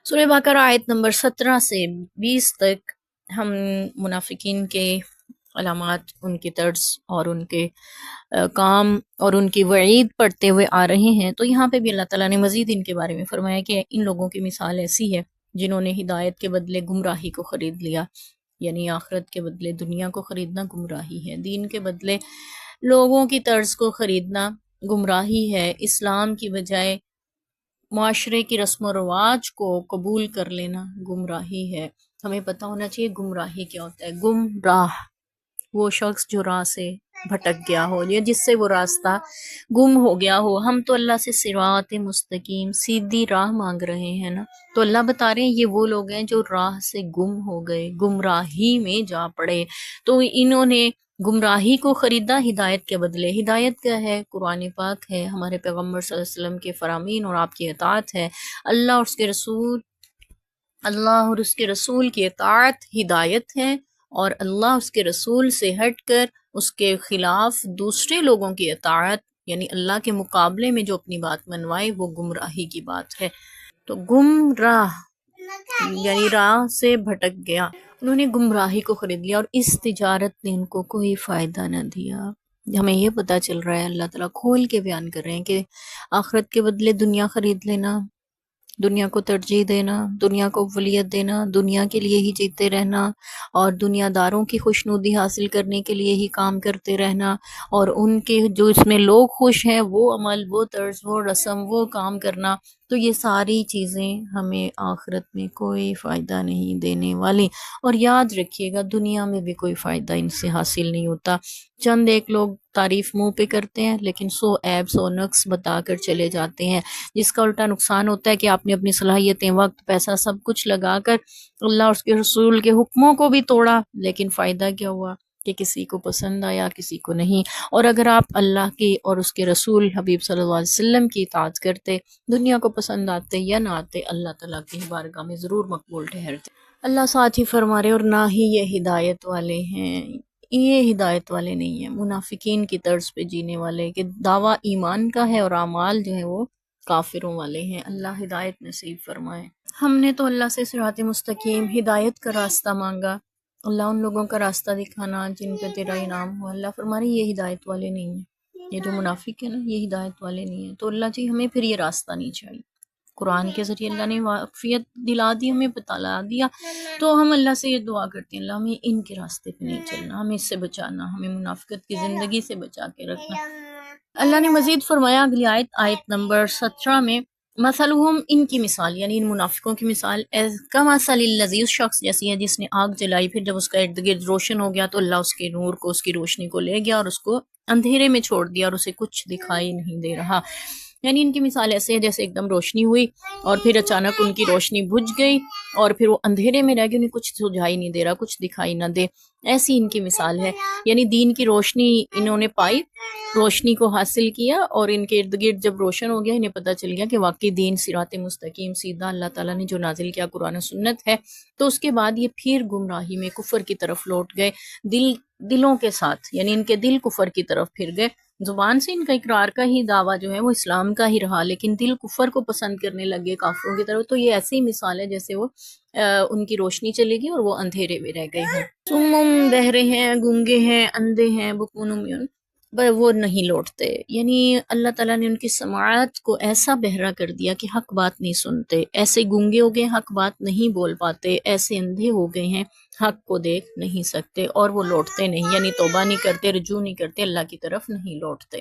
سورہ بقرہ آیت نمبر 17 سے 20 تک ہم منافقین کے علامات، ان کی طرز اور ان کے کام اور ان کی وعید پڑھتے ہوئے آ رہے ہیں۔ تو یہاں پہ بھی اللہ تعالیٰ نے مزید ان کے بارے میں فرمایا کہ ان لوگوں کی مثال ایسی ہے جنہوں نے ہدایت کے بدلے گمراہی کو خرید لیا، یعنی آخرت کے بدلے دنیا کو خریدنا گمراہی ہے، دین کے بدلے لوگوں کی طرز کو خریدنا گمراہی ہے، اسلام کی بجائے معاشرے کی رسم و رواج کو قبول کر لینا گمراہی ہے۔ ہمیں پتہ ہونا چاہیے گمراہی کیا ہوتا ہے۔ گمراہ وہ شخص جو راہ سے بھٹک گیا ہو یا جس سے وہ راستہ گم ہو گیا ہو۔ ہم تو اللہ سے صراط مستقیم، سیدھی راہ مانگ رہے ہیں نا، تو اللہ بتا رہے ہیں یہ وہ لوگ ہیں جو راہ سے گم ہو گئے، گمراہی میں جا پڑے۔ تو انہوں نے گمراہی کو خریدا ہدایت کے بدلے۔ ہدایت کیا ہے؟ قرآن پاک ہے، ہمارے پیغمبر صلی اللہ علیہ وسلم کے فرامین اور آپ کی اطاعت ہے، اللہ اور اس کے رسول کی اطاعت ہدایت ہے، اور اللہ اس کے رسول سے ہٹ کر اس کے خلاف دوسرے لوگوں کی اطاعت، یعنی اللہ کے مقابلے میں جو اپنی بات منوائے، وہ گمراہی کی بات ہے۔ تو گمراہ یعنی راہ سے بھٹک گیا، انہوں نے گمراہی کو خرید لیا، اور اس تجارت نے ان کو کوئی فائدہ نہ دیا۔ ہمیں یہ پتہ چل رہا ہے، اللہ تعالیٰ کھول کے بیان کر رہے ہیں کہ آخرت کے بدلے دنیا خرید لینا، دنیا کو ترجیح دینا، دنیا کو اولویت دینا، دنیا کے لیے ہی جیتے رہنا، اور دنیا داروں کی خوشنودی حاصل کرنے کے لیے ہی کام کرتے رہنا، اور ان کے جو اس میں لوگ خوش ہیں وہ عمل، وہ طرز، وہ رسم، وہ کام کرنا، تو یہ ساری چیزیں ہمیں آخرت میں کوئی فائدہ نہیں دینے والی۔ اور یاد رکھیے گا دنیا میں بھی کوئی فائدہ ان سے حاصل نہیں ہوتا۔ چند ایک لوگ تعریف منہ پہ کرتے ہیں، لیکن 100 عیب 100 نقص بتا کر چلے جاتے ہیں، جس کا الٹا نقصان ہوتا ہے کہ آپ نے اپنی صلاحیتیں، وقت، پیسہ سب کچھ لگا کر اللہ اور اس کے رسول کے حکموں کو بھی توڑا، لیکن فائدہ کیا ہوا کہ کسی کو پسند آیا، کسی کو نہیں۔ اور اگر آپ اللہ کی اور اس کے رسول حبیب صلی اللہ علیہ وسلم کی اطاعت کرتے، دنیا کو پسند آتے یا نہ آتے، اللہ تعالیٰ کی بارگاہ میں ضرور مقبول ٹھہرتے۔ اللہ ساتھ ہی فرما رہے، اور نہ ہی یہ ہدایت والے ہیں، یہ ہدایت والے نہیں ہیں، منافقین کی طرز پہ جینے والے، کہ دعویٰ ایمان کا ہے اور اعمال جو ہیں وہ کافروں والے ہیں۔ اللہ ہدایت نصیب فرمائے۔ ہم نے تو اللہ سے صراط مستقیم، ہدایت کا راستہ مانگا، اللہ ان لوگوں کا راستہ دکھانا جن پہ تیرا انعام ہو۔ اللہ فرما رہے یہ ہدایت والے نہیں ہیں، یہ جو منافق ہیں نا، یہ ہدایت والے نہیں ہیں۔ تو اللہ جی ہمیں پھر یہ راستہ نہیں چاہیے۔ قرآن کے ذریعے اللہ نے واقفیت دلا دی، ہمیں بتلا دیا، تو ہم اللہ سے یہ دعا کرتے ہیں، اللہ ہمیں ان کے راستے پہ نہیں چلنا، ہمیں اس سے بچانا، ہمیں منافقت کی زندگی سے بچا کے رکھنا۔ اللہ نے مزید فرمایا اگلی آیت نمبر 17 میں، مثلہم، ان کی مثال یعنی ان منافقوں کی مثال، کمثل الذی، اس شخص جیسی ہے جس نے آگ جلائی، پھر جب اس کا ارد گرد روشن ہو گیا تو اللہ اس کے نور کو، اس کی روشنی کو لے گیا اور اس کو اندھیرے میں چھوڑ دیا، اور اسے کچھ دکھائی نہیں دے رہا۔ یعنی ان کی مثال ایسے ہے جیسے ایک دم روشنی ہوئی اور پھر اچانک ان کی روشنی بجھ گئی، اور پھر وہ اندھیرے میں رہ گئے، انہیں کچھ سجھائی نہیں دے رہا، کچھ دکھائی نہ دے، ایسی ان کی مثال ہے۔ یعنی دین کی روشنی انہوں نے پائی، روشنی کو حاصل کیا، اور ان کے ارد گرد جب روشن ہو گیا، انہیں پتہ چل گیا کہ واقعی دین صراط مستقیم، سیدھا اللہ تعالیٰ نے جو نازل کیا قرآن و سنت ہے۔ تو اس کے بعد یہ پھر گمراہی میں، کفر کی طرف لوٹ گئے، دلوں کے ساتھ، یعنی ان کے دل کفر کی طرف پھر گئے۔ زبان سے ان کا اقرار کا ہی دعویٰ جو ہے وہ اسلام کا ہی رہا، لیکن دل کفر کو پسند کرنے لگے، کافروں کی طرف۔ تو یہ ایسی مثال ہے جیسے وہ ان کی روشنی چلے گی اور وہ اندھیرے میں رہ گئے ہیں۔ سمم، بہرے ہیں، گونگے ہیں، اندھے ہیں، بکون عمیون، وہ نہیں لوٹتے، یعنی اللہ تعالیٰ نے ان کی سماعت کو ایسا بہرا کر دیا کہ حق بات نہیں سنتے، ایسے گونگے ہو گئے، حق بات نہیں بول پاتے، ایسے اندھے ہو گئے ہیں، حق کو دیکھ نہیں سکتے، اور وہ لوٹتے نہیں، یعنی توبہ نہیں کرتے، رجوع نہیں کرتے، اللہ کی طرف نہیں لوٹتے۔